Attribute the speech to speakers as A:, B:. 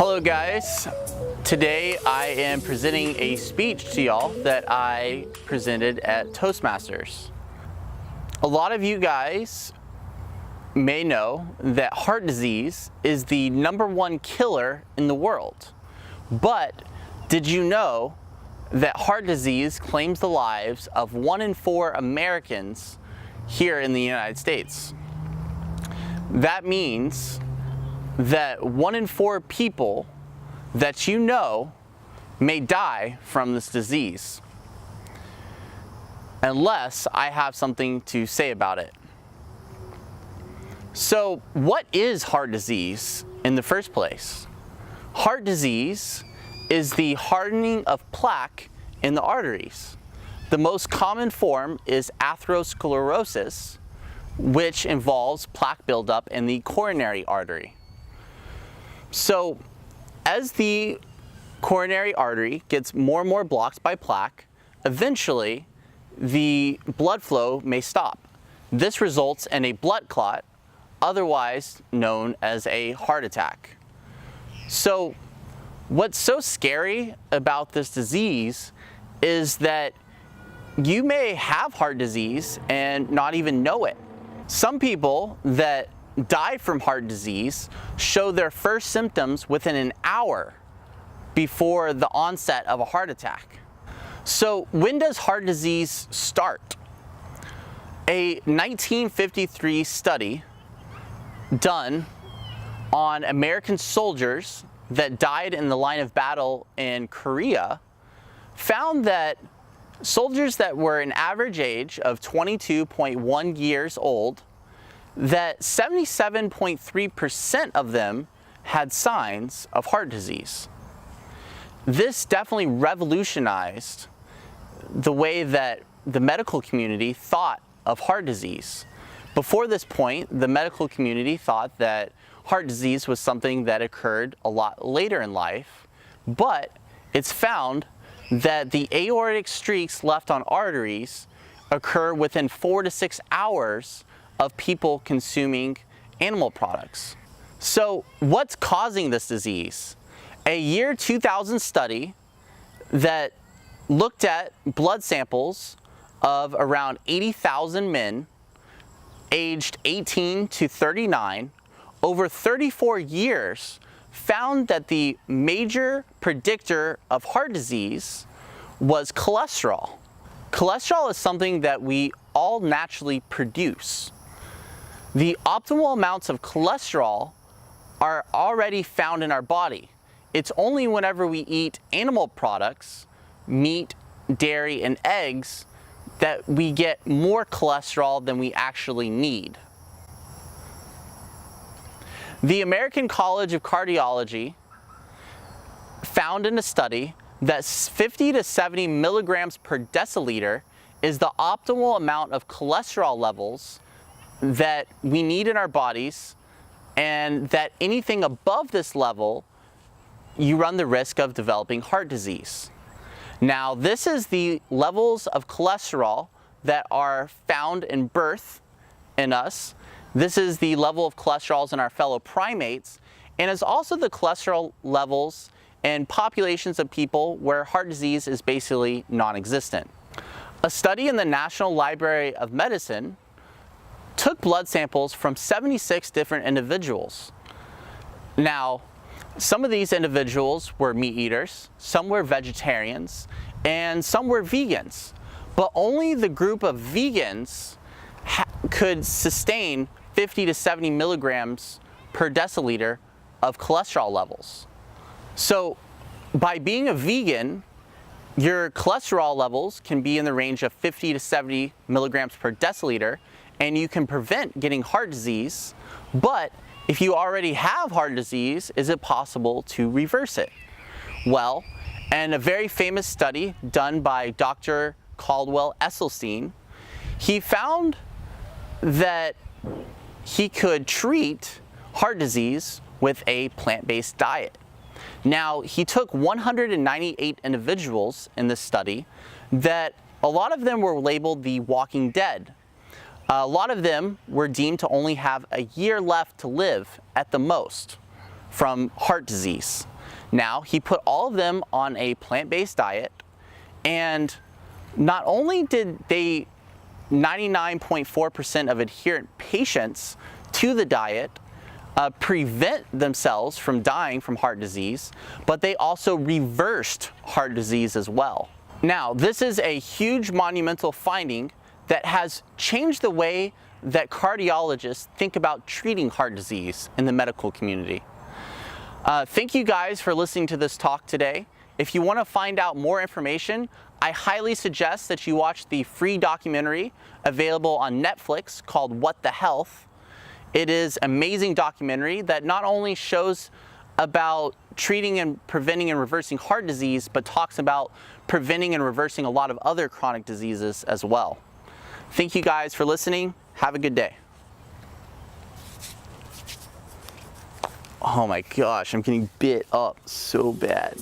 A: Hello guys, today I am presenting a speech to y'all that I presented at Toastmasters. A lot of you guys may know that heart disease is the #1 killer in the world. But did you know that heart disease claims the lives of 1 in 4 Americans here in the United States? That means that 1 in 4 people that you know may die from this disease, unless I have something to say about it. So, what is heart disease in the first place? Heart disease is the hardening of plaque in the arteries. The most common form is atherosclerosis, which involves plaque buildup in the coronary artery. So, as the coronary artery gets more and more blocked by plaque, eventually the blood flow may stop. This results in a blood clot, otherwise known as a heart attack. So, what's so scary about this disease is that you may have heart disease and not even know it. Some people that die from heart disease show their first symptoms within an hour before the onset of a heart attack. So when does heart disease start? A 1953 study done on American soldiers that died in the line of battle in Korea found that soldiers that were an average age of 22.1 years old, that 77.3% of them had signs of heart disease. This definitely revolutionized the way that the medical community thought of heart disease. Before this point, the medical community thought that heart disease was something that occurred a lot later in life, but it's found that the aortic streaks left on arteries occur within 4 to 6 hours of people consuming animal products. So what's causing this disease? A year 2000 study that looked at blood samples of around 80,000 men aged 18 to 39 over 34 years found that the major predictor of heart disease was cholesterol. Cholesterol is something that we all naturally produce. The optimal amounts of cholesterol are already found in our body. It's only whenever we eat animal products, meat, dairy, and eggs, that we get more cholesterol than we actually need. The American College of Cardiology found in a study that 50 to 70 milligrams per deciliter is the optimal amount of cholesterol levels that we need in our bodies, and that anything above this level, you run the risk of developing heart disease. Now, this is the levels of cholesterol that are found in birth in us. This is the level of cholesterols in our fellow primates, and is also the cholesterol levels in populations of people where heart disease is basically non-existent. A study in the National Library of Medicine took blood samples from 76 different individuals. Now, some of these individuals were meat eaters, some were vegetarians, and some were vegans. But only the group of vegans could sustain 50 to 70 milligrams per deciliter of cholesterol levels. So by being a vegan, your cholesterol levels can be in the range of 50 to 70 milligrams per deciliter, and you can prevent getting heart disease. But if you already have heart disease, is it possible to reverse it? Well, in a very famous study done by Dr. Caldwell Esselstyn, he found that he could treat heart disease with a plant-based diet. Now, he took 198 individuals in this study that a lot of them were labeled the Walking Dead. A lot of them were deemed to only have a year left to live at the most from heart disease. Now, he put all of them on a plant-based diet, and not only did they 99.4% of adherent patients to the diet prevent themselves from dying from heart disease, but they also reversed heart disease as well. Now, this is a huge monumental finding that has changed the way that cardiologists think about treating heart disease in the medical community. Thank you guys for listening to this talk today. If you want to find out more information, I highly suggest that you watch the free documentary available on Netflix called What the Health. It is an amazing documentary that not only shows about treating and preventing and reversing heart disease, but talks about preventing and reversing a lot of other chronic diseases as well. Thank you guys for listening. Have a good day. Oh my gosh, I'm getting bit up so bad.